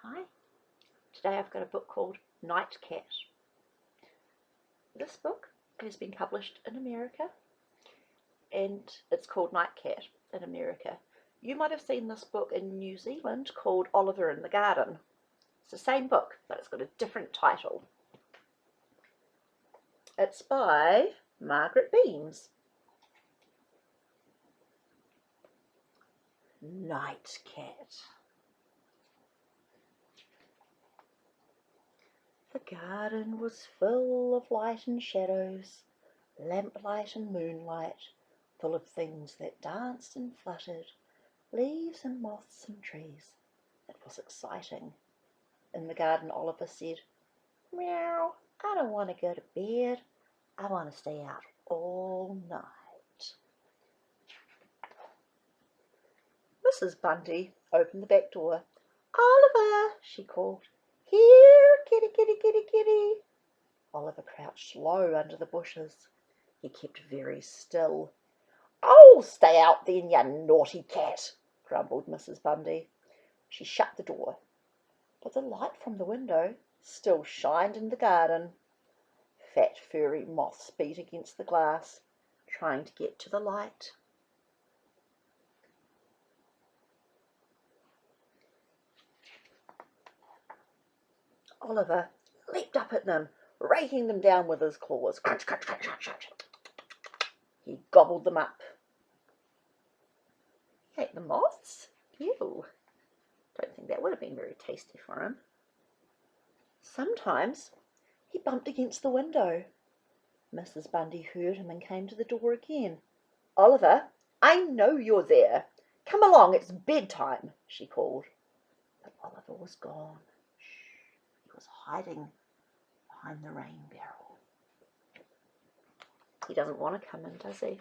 Hi, today I've got a book called Night Cat. This book has been published in America and it's called Night Cat in America. You might have seen this book in New Zealand called Oliver in the Garden. It's the same book, but it's got a different title. It's by Margaret. Night Cat. The garden was full of light and shadows, lamplight and moonlight, full of things that danced and fluttered, leaves and moths and trees. It was exciting. In the garden, Oliver said, "Meow, I don't want to go to bed. I want to stay out all night." Mrs. Bundy opened the back door. "Oliver," she called. "Here, kitty, kitty, kitty, kitty." Oliver crouched low under the bushes. He kept very still. "Oh, stay out then, you naughty cat," grumbled Mrs. Bundy. She shut the door, but the light from the window still shined in the garden. Fat, furry moths beat against the glass, trying to get to the light. Oliver leaped up at them, raking them down with his claws. Crunch, crunch, crunch, crunch, crunch. He gobbled them up. He ate the moths? Ew. Don't think that would have been very tasty for him. Sometimes he bumped against the window. Mrs. Bundy heard him and came to the door again. "Oliver, I know you're there. Come along, it's bedtime," she called. But Oliver was gone. He was hiding behind the rain barrel. He doesn't want to come in, does he?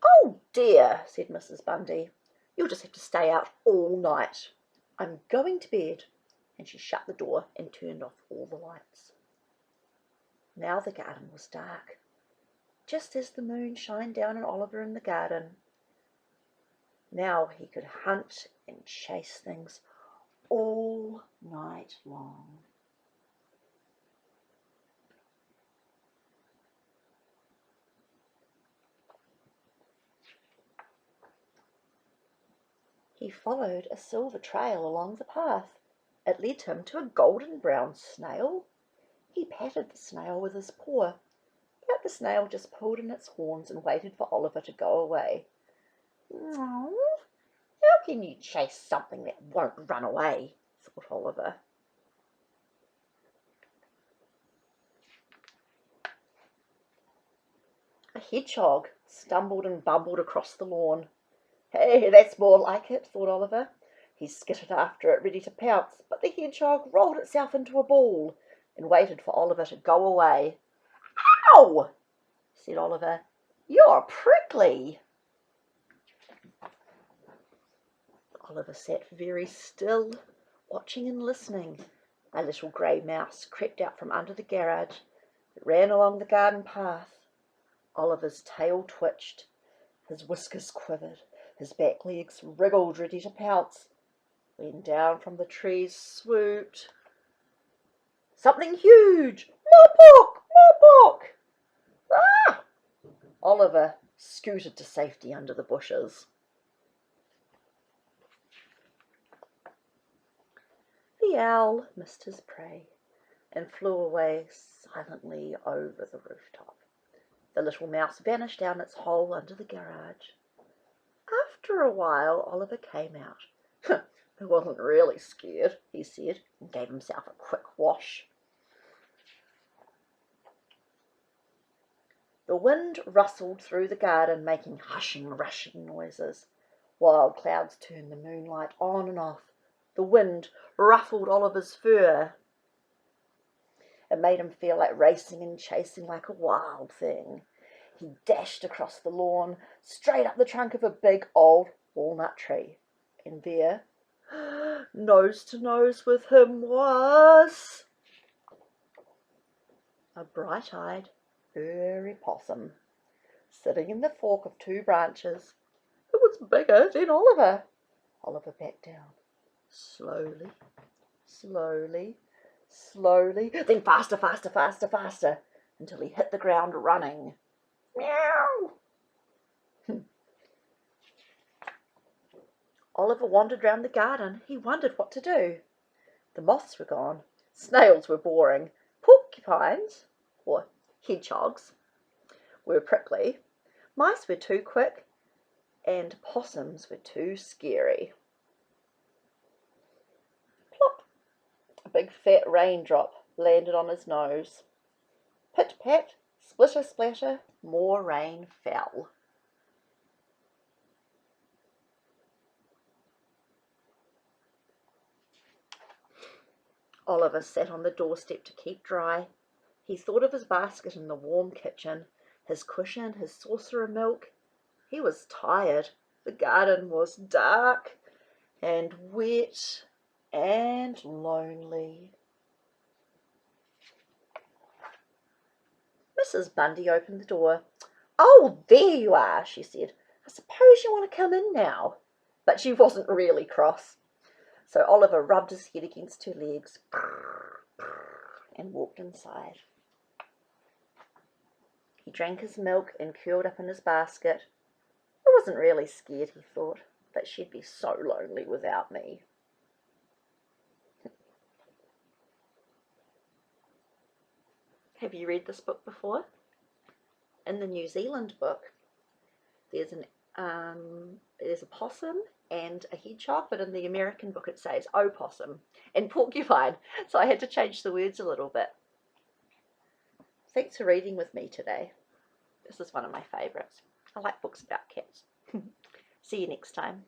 "Oh dear," said Mrs. Bundy. "You'll just have to stay out all night. I'm going to bed." And she shut the door and turned off all the lights. Now the garden was dark, just as the moon shined down on Oliver in the garden. Now he could hunt and chase things all night long. He followed a silver trail along the path. It led him to a golden brown snail. He patted the snail with his paw, but the snail just pulled in its horns and waited for Oliver to go away. "Oh, how can you chase something that won't run away?" thought Oliver. A hedgehog stumbled and bumbled across the lawn. "Hey, that's more like it," thought Oliver. He skittered after it, ready to pounce, but the hedgehog rolled itself into a ball and waited for Oliver to go away. "Ow!" said Oliver. "You're prickly." Oliver sat very still, watching and listening. A little grey mouse crept out from under the garage. It ran along the garden path. Oliver's tail twitched. His whiskers quivered. His back legs wriggled, ready to pounce, when down from the trees swooped something huge. "More pork! More pork!" "Ah!" Oliver scooted to safety under the bushes. The owl missed his prey and flew away silently over the rooftop. The little mouse vanished down its hole under the garage. After a while, Oliver came out. "I wasn't really scared," he said, and gave himself a quick wash. The wind rustled through the garden, making hushing, rushing noises. Wild clouds turned the moonlight on and off. The wind ruffled Oliver's fur. It made him feel like racing and chasing like a wild thing. He dashed across the lawn, straight up the trunk of a big old walnut tree. And there, nose to nose with him, was a bright-eyed furry possum, sitting in the fork of two branches. It was bigger than Oliver. Oliver backed down. Slowly, slowly, slowly, then faster, faster, faster, faster, until he hit the ground running. Meow! Oliver wandered round the garden. He wondered what to do. The moths were gone. Snails were boring. Porcupines, or hedgehogs, were prickly. Mice were too quick, and possums were too scary. Plop! A big fat raindrop landed on his nose. Pit-pat, splitter-splatter, more rain fell. Oliver sat on the doorstep to keep dry. He thought of his basket in the warm kitchen, his cushion, his saucer of milk. He was tired. The garden was dark and wet and lonely. Mrs. Bundy opened the door. "Oh, there you are," she said. "I suppose you want to come in now." But she wasn't really cross. So Oliver rubbed his head against her legs and walked inside. He drank his milk and curled up in his basket. I wasn't really scared, he thought, but she'd be so lonely without me. Have you read this book before? In the New Zealand book, there's a possum and a hedgehog, but in the American book it says opossum and porcupine, so I had to change the words a little bit. Thanks for reading with me today. This is one of my favourites. I like books about cats. See you next time.